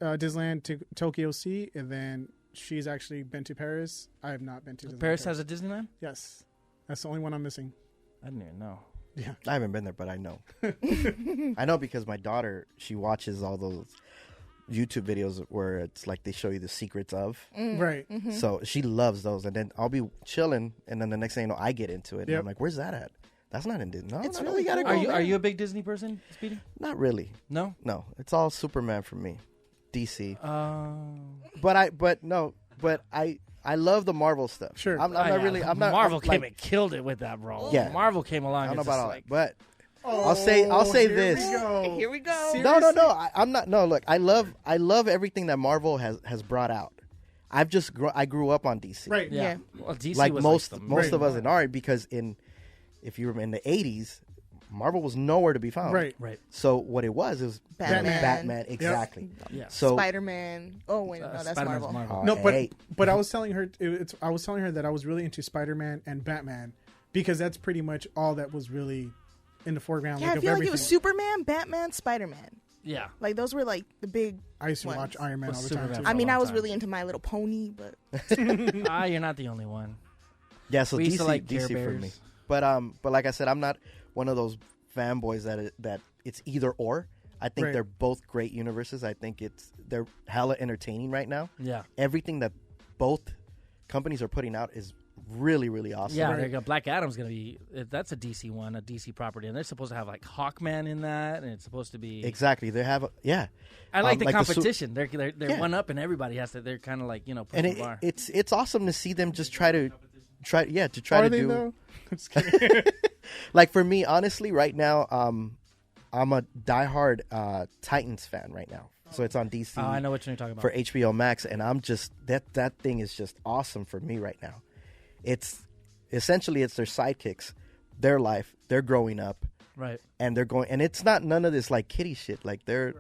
Disneyland to Tokyo Sea, and then she's actually been to Paris. I have not been to Disneyland. Paris has a Disneyland? Yes. That's the only one I'm missing. I didn't even know. Yeah. I haven't been there, but I know. I know because my daughter, she watches all those YouTube videos where it's like they show you the secrets of. Right. Mm-hmm. So she loves those. And then I'll be chilling, and then the next thing you know, I get into it. And Yep. I'm like, where's that at? That's not in Disney. No, It's no, really we gotta cool. go. Are you a big Disney person, Speedy? Not really. No? No. It's all Superman for me. DC. But But I love the Marvel stuff. Sure. I'm not really. I'm not. Marvel I'm, came like, and killed it with that, bro. Yeah. Marvel came along. I don't and know it's about just all like, that, but I'll say here this. we go. Here we go. No. I'm not. No, look. I love everything that Marvel has brought out. I grew up on DC. Right. yeah. Yeah. Well, DC Like was most the most of Right. us in our because if you were in the 80s, Marvel was nowhere to be found. Right. Right. So what it was Batman. Batman exactly. Yeah. So Spider-Man. Oh wait, no, that's Spider-Man's Marvel. No, hey. but I was telling her I was telling her that I was really into Spider-Man and Batman because that's pretty much all that was really in the foreground. Yeah, I of feel like everything. it was Superman, Batman, Spider-Man. Yeah. Like those were like the big. I used to ones. watch Iron Man Was all the time Superman too. I mean, long I was time. really into My Little Pony, but You're not the only one. Yeah, so We used DC, to like Care DC for Bears. me. But like I said, I'm not one of those fanboys that it's either or. I think Right. they're both great universes. I think they're hella entertaining right now. Yeah. Everything that both companies are putting out is really, really awesome. Yeah, Right. they got Black Adam's going to be, that's a DC one, a DC property. And they're supposed to have like Hawkman in that. And it's supposed to be. Exactly. They have I like the like the competition. They're Yeah. one up and everybody has to, they're kind of like, and pushing the bar. it's awesome to see them just try to Are to they do though? I'm just kidding. like for me honestly right now I'm a diehard Titans fan right now. So it's on DC. I know what you're talking about. For HBO Max, and I'm just that thing is just awesome for me right now. It's essentially it's their sidekicks, their life, they're growing up, Right. and they're going, and it's not none of this like kiddie shit. Like they're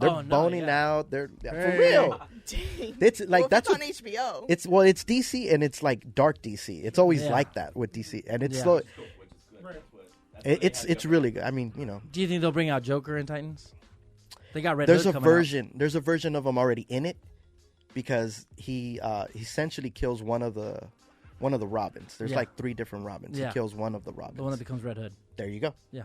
Oh, no, boning yeah. out. They're for Hey. real. dang. It's like Well, that's if what it's on HBO. it's DC and it's like dark DC. It's always Yeah. like that with DC, and it's Yeah. slow. It's really good. I mean, Do you think they'll bring out Joker in Titans? They got Red there's Hood a coming out. version. There's a version of him already in it because he essentially kills one of the Robins. There's Yeah. like 3 different Robins. Yeah. He kills one of the Robins. The one that becomes Red Hood. There you go. Yeah.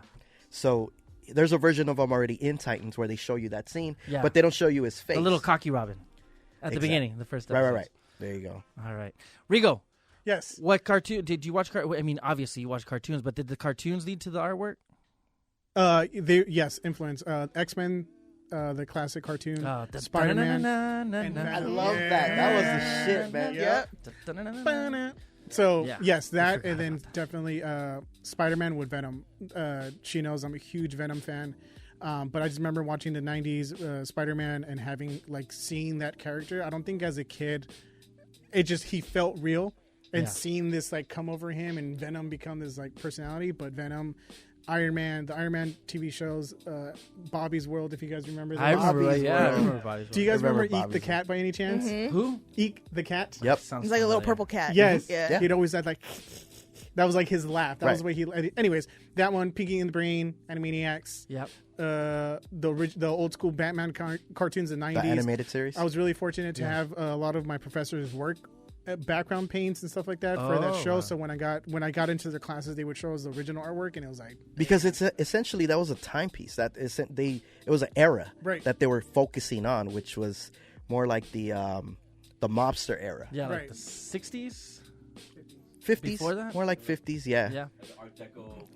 So there's a version of him already in Titans where they show you that scene, Yeah. but they don't show you his face. The little cocky Robin. At the Exactly. beginning, the first Right. episode. There you go. All right. Rigo, Yes. what cartoon did you watch? I mean, obviously you watch cartoons, but did the cartoons lead to the artwork? Yes, influence. X-Men, the classic cartoon. The Spider-Man. da-na-na-na-na-na. and I Venom. love that. That was the shit, man. Yeah. Da-da-na-na-na. So Yeah. yes, that and then definitely Spider-Man with Venom. She knows I'm a huge Venom fan, but I just remember watching the '90s Spider-Man and having like seeing that character. I don't think as a kid, he felt real, and Yeah. seeing this like come over him and Venom become this like personality. But Venom, Iron Man, the Iron Man TV shows, Bobby's World. If you guys remember that. I remember. Bobby's Yeah, I World. remember Bobby's Do you guys Remember remember Eek Bobby's the Cat by any chance? Who? Eek the Cat. Yep. Sounds He's like a little familiar. purple cat. Yes. Yeah. He'd always had like that was like his laugh. That was the Right. way he. Anyways, that one, Pinky and the Brain, Animaniacs. Yep. The old school Batman cartoons in the The 90s. animated series. I was really fortunate to have a lot of my professors' work background paints and stuff like that for that Oh, show. wow. So when I got into the classes, they would show us the original artwork, and it was like Because it's essentially that was a timepiece that it was an era Right. that they were focusing on, which was more like the mobster era. Yeah, like Right. the 60s. 50s, Before that? more like 50s, yeah. Yeah.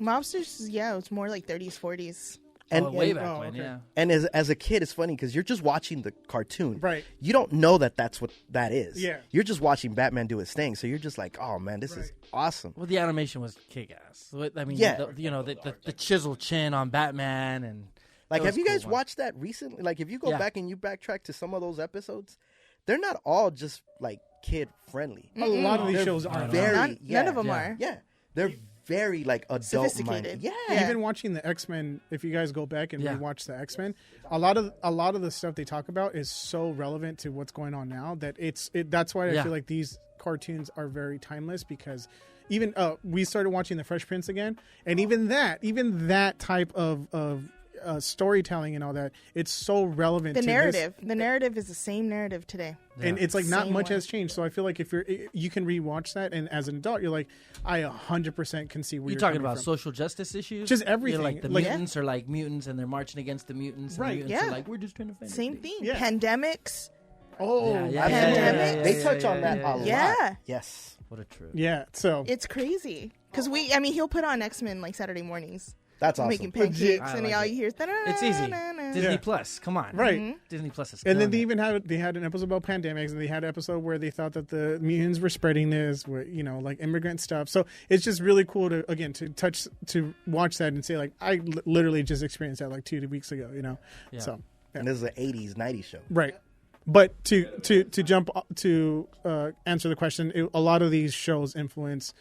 Mobsters, yeah, it's more like 30s, 40s. And way back oh, when. okay. Yeah. and as a kid, it's funny because you're just watching the cartoon, Right. You don't know that that's what that is. Yeah. You're just watching Batman do his thing, so you're just like, oh man, this is awesome. Well, the animation was kick-ass. I mean, Yeah. the chisel chin on Batman and Like, that have was you cool, guys man. watched that recently? Like, if you go Yeah. back and you backtrack to some of those episodes, they're not all just like kid friendly. a lot of these They're shows are very None of them Yeah. are. Yeah, they're very like adult Sophisticated. minded. Yeah. Yeah. Even watching the X-Men, if you guys go back and Yeah. rewatch the X-Men, a lot of the stuff they talk about is so relevant to what's going on now that that's why I Yeah. feel like these cartoons are very timeless because even we started watching the Fresh Prince again, and even that type of storytelling and all that, it's so relevant. The to narrative. The narrative is the same narrative today. and it's like not Same much one. has changed. So I feel like if you can rewatch that, and as an adult, you're like, I 100% can see where You're you're talking coming about from. social justice issues? Just You know, everything. like the Like- mutants are like mutants and they're marching against the mutants. And Right. the mutants are Yeah. like, we're just trying to find Same it. thing. Yeah. Pandemics. Oh, Pandemic. They touch on that a lot. Yeah. Yes. What a truth. Yeah. So It's crazy. Because he'll put on X-Men like Saturday mornings. That's awesome. Making pancakes, I and like all it. you hear is It's easy. Disney Yeah. Plus. Come on. right. Disney Plus is And then killing they had an episode about pandemics, and they had an episode where they thought that the mutants were spreading this, with, like immigrant stuff. So it's just really cool to watch that and say like I literally just experienced that like 2 weeks ago. Yeah. So And this is an 80s, 90s show. right. But to jump to answer the question, a lot of these shows influence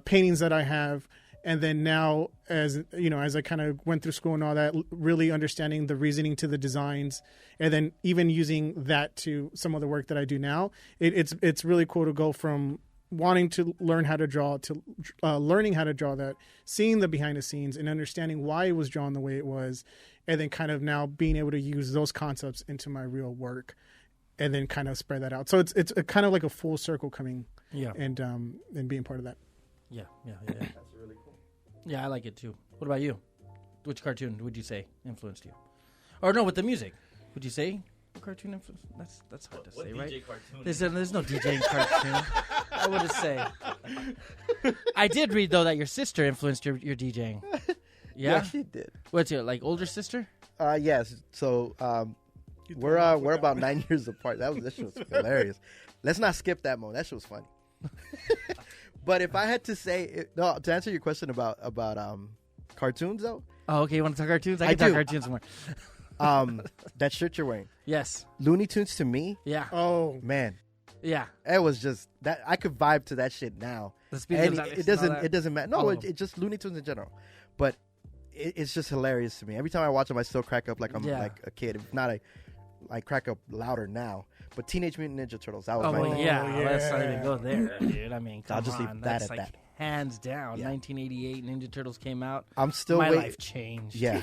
paintings that I have. And then now, as I kind of went through school and all that, really understanding the reasoning to the designs, and then even using that to some of the work that I do now, it's really cool to go from wanting to learn how to draw to learning how to draw that, seeing the behind the scenes, and understanding why it was drawn the way it was, and then kind of now being able to use those concepts into my real work, and then kind of spread that out. So it's a kind of like a full circle coming, Yeah. and being part of that. Yeah. That's really cool. Yeah, I like it too. What about you? Which cartoon would you say influenced you? Or no, with the music. Would you say cartoon influence? That's hard to say, right? There's no DJ cartoon. I wouldn't say. I did read though that your sister influenced your DJing. Yeah? she did. What's your older sister? Yes. So we're about 9 years apart. That shit was hilarious. Let's not skip that moment. That shit was funny. But if I had to say, to answer your question about cartoons though, Oh, okay. You want to talk cartoons? I I can talk do. cartoons more. that shirt you're wearing, Yes. Looney Tunes to me, Yeah. Oh, man, Yeah. it was just that I could vibe to that shit now. The Speedy And Gonzales it and all doesn't that. it doesn't matter. No, All of it just Looney Tunes in general. But it's just hilarious to me. Every time I watch them, I still crack up like I'm Yeah. like a kid. If not, I crack up louder now. But Teenage Mutant Ninja Turtles, that was Oh, my well, thing. yeah. Oh, Let's not yeah. even go there, dude. I mean, come I'll just leave on. that That's at like that. hands down. Yeah. 1988 Ninja Turtles came out. I'm still My waiting. life changed. Yeah.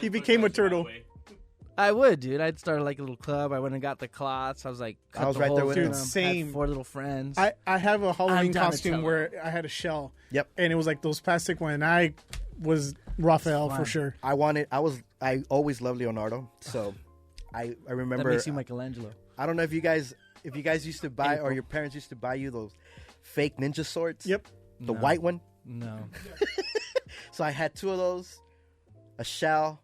he became a turtle. I would, dude. I'd start like a little club. I went and got the cloths. I was like, cut I was the right there holes with in him. them. Dude, same. Had 4 little friends. I have a Halloween down to costume tell. where I had a shell. Yep. And it was like those plastic one. And I was Raphael Fun. for sure. I always loved Leonardo. So I that remember. makes you Michelangelo. I don't know if you guys used to buy or your parents used to buy you those fake ninja swords. Yep. The No. white one. No. So I had 2 of those, a shell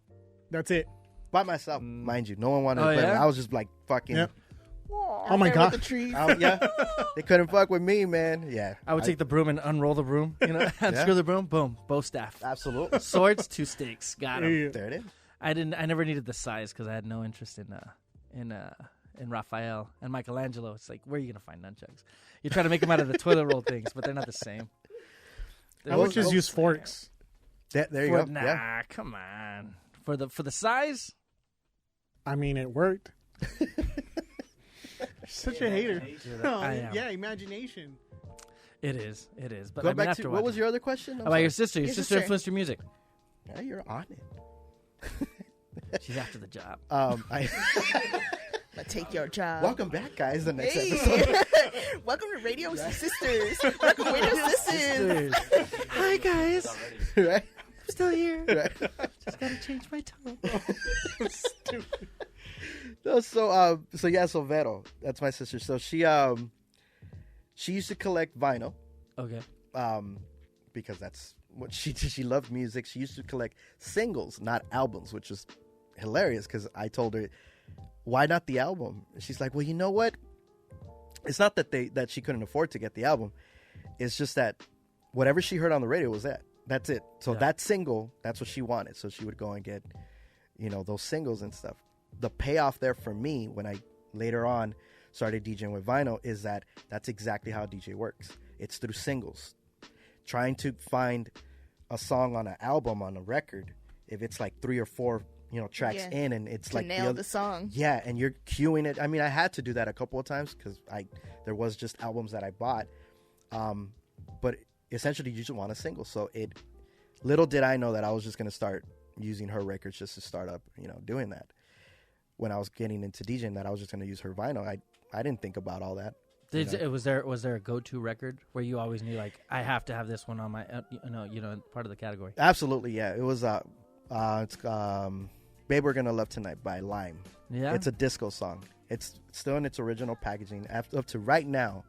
That's it. by myself, mind you. No one wanted Oh, to play. yeah? I was just like fucking. Yep. Oh my God. The trees. Yeah. They couldn't fuck with me, man. Yeah. I would take the broom and unroll the broom, unscrew the broom, boom, bow staff. Absolutely. Swords, 2 sticks, got 'em. Yeah. There it is. I never needed the size because I had no interest in Raphael and Michelangelo. It's like, where are you gonna find nunchucks? You try to make them out of the toilet roll things, but they're not the same. I would just use forks. There you For- go. Nah, Yeah. come on. For the size, I mean, it worked. Such a hater. No, I am. yeah, imagination. it is. But Go I mean, back after to a what while- was your other question? I'm How about sorry. your sister? Your Your sister sister. influenced your music. Yeah, you're on it. She's after the job. But take your job. Welcome back, guys. The next Hey. episode. Welcome to Radio Sisters. Welcome to Radio Sisters. Hi guys, Right? I'm still here. Right. Just gotta change my tone. No, so Vero, that's my sister. So she used to collect vinyl, Okay. because that's what she loved music. She used to collect singles, not albums, which is hilarious because I told her, why not the album? And she's like, well, you know what? It's not that she couldn't afford to get the album. It's just that whatever she heard on the radio was that's it. So that single, that's what she wanted. So she would go and get, those singles and stuff. The payoff there for me when I later on started DJing with vinyl is that's exactly how DJ works. It's through singles. Trying to find a song on an album, on a record, if it's like 3 or 4, tracks Yeah. in, and it's To like nail the song. Yeah, and you're queuing it. I mean, I had to do that a couple of times because there was just albums that I bought, but essentially you just want a single. So little did I know that I was just gonna start using her records just to start up, doing that. When I was getting into DJing, that I was just going to use her vinyl. I didn't think about all that. Was there a go-to record where you always knew, like, I have to have this one on my part of the category? Absolutely, yeah. It was it's "Babe We're Gonna Love Tonight" by Lime. Yeah, it's a disco song. It's still in its original packaging. Up to right now,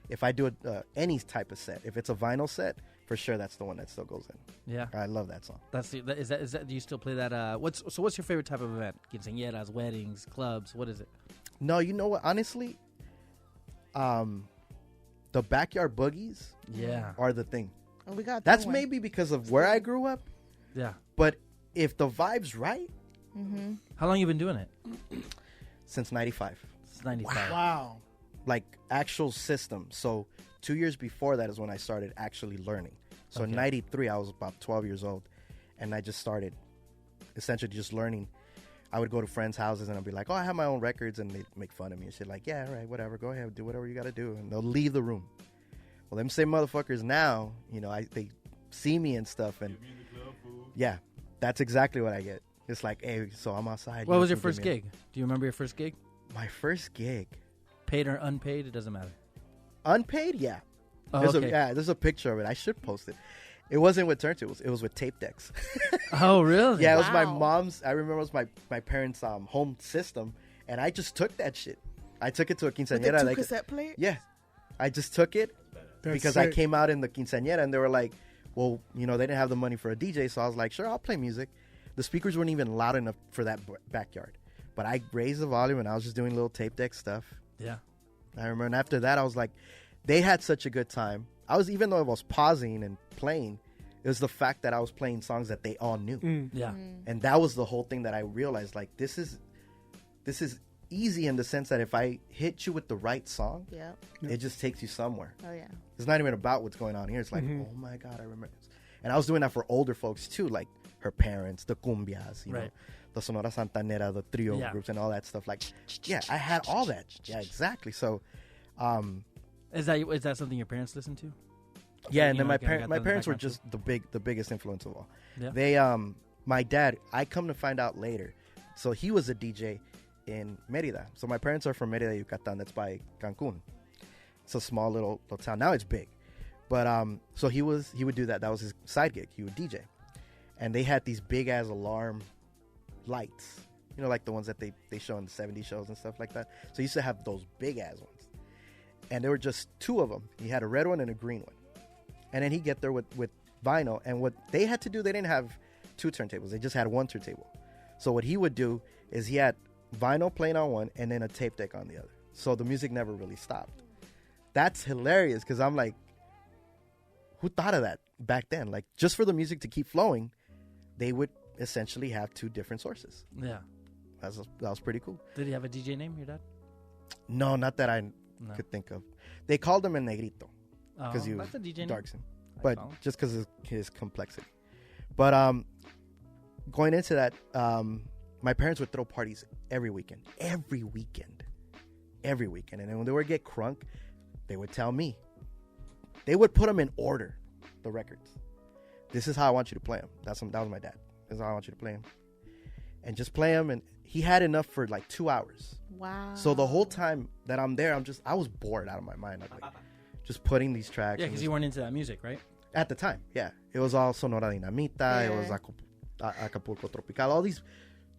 if I do any type of set, if it's a vinyl set, for sure that's the one that still goes in. Yeah, I love that song. Is that? Do you still play that? What's your favorite type of event? Quinceañeras, weddings, clubs. What is it? No, you know what? Honestly, the backyard boogies, are the thing. Oh, we got that's that one. maybe because of where I grew up. Yeah, but if the vibe's right, how long you been doing it? Since '95. Since '95. Wow. Like actual system. So 2 years before that is when I started actually learning. So in '93, I was about 12 years old, and I just started essentially just learning. I would go to friends' houses and I'd be like, "Oh, I have my own records," and they'd make fun of me and shit. Like, "Yeah, all right, whatever. Go ahead, do whatever you got to do," and they'll leave the room. Well, them same motherfuckers now, they see me and stuff, and yeah, that's exactly what I get. It's like, hey, so I'm outside. What was your first gig? Do you remember your first gig? My first gig. Paid or unpaid, it doesn't matter. Unpaid, yeah. Oh, okay. There's a picture of it. I should post it. It wasn't with turntables. It was with tape decks. Oh, really? Yeah, it was my mom's. I remember it was my parents' home system, and I just took that shit. I took it to a quinceañera. With the 2 cassette player? Yeah, I just took it because I came out in the quinceañera, and they were like, well, they didn't have the money for a DJ, so I was like, sure, I'll play music. The speakers weren't even loud enough for that backyard, but I raised the volume, and I was just doing little tape deck stuff. Yeah. I remember, and after that, I was like, they had such a good time. Even though I was pausing and playing, it was the fact that I was playing songs that they all knew. Yeah. And that was the whole thing that I realized, like, this is easy in the sense that if I hit you with the right song, it just takes you somewhere. Oh, yeah. It's not even about what's going on here. It's like, oh my God, I remember this. And I was doing that for older folks too, like her parents, the cumbias, you know, the Sonora Santanera, the trio groups and all that stuff. Like, yeah, I had all that. Yeah, exactly. So, is that something your parents listened to? Yeah, and then my parents were just the biggest influence of all. Yeah. They my dad, I come to find out later. So he was a DJ in Mérida. So my parents are from Mérida, Yucatan. That's by Cancun. It's a small little town. Now it's big. But so he would do that. That was his side gig. He would DJ. And they had these big ass alarm lights. You know, like the ones that they show in the 70s shows and stuff like that. So he used to have those big ass ones. And there were just two of them. He had a red one and a green one. And then he'd get there with vinyl. And what they had to do, they didn't have two turntables. They just had one turntable. So what he would do is he had vinyl playing on one and then a tape deck on the other. So the music never really stopped. That's hilarious because I'm like, who thought of that back then? Like, just for the music to keep flowing, they would essentially have two different sources. Yeah. That was pretty cool. Did he have a DJ name, your dad? No, not that I could think of. They called him El Negrito because he was that's a DJ dark name. But just because of his complexity. But going into that, my parents would throw parties every weekend. And then when they would get crunk, they would tell me. They would put them in order, the records. This is how I want you to play them. That was my dad. This is how I want you to play them. And just play them. And he had enough for like 2 hours. Wow. So the whole time that I'm there, I was bored out of my mind. Like, just putting these tracks. Yeah, because you weren't into that music, right? At the time, yeah. It was all Sonora Dinamita. It was Acapulco Tropical. All these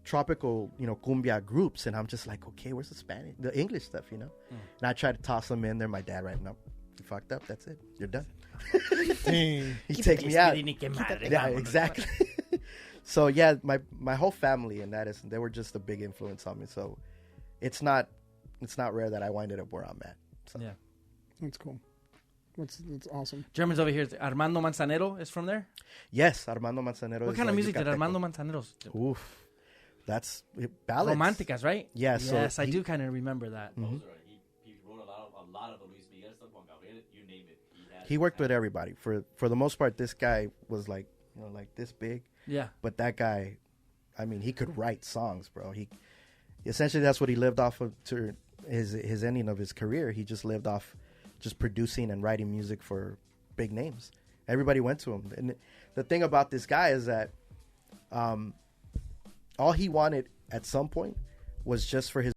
tropical, cumbia groups. And I'm just like, okay, where's the English stuff, And I tried to toss them in there. My dad writing up. You fucked up. That's it. You're done. He takes me out. Yeah, exactly. So yeah, my whole family and they were just a big influence on me. So it's not rare that I winded up where I'm at. So. Yeah, that's cool. That's awesome. Germans over here. Armando Manzanero is from there. Yes, Armando Manzanero. What kind of music did Armando Manzanero do? Oof, that's ballads. Romanticas, right? Yeah. Yes, I do kind of remember that. Mm-hmm. He wrote a lot of the Luis Miguel stuff, Juan Gabriel, you name it. He worked with everybody. For the most part, this guy was like like this big. Yeah. But that guy, I mean, he could write songs, bro. He essentially that's what he lived off of to his ending of his career. He just lived off just producing and writing music for big names. Everybody went to him. And the thing about this guy is that All he wanted at some point was just for his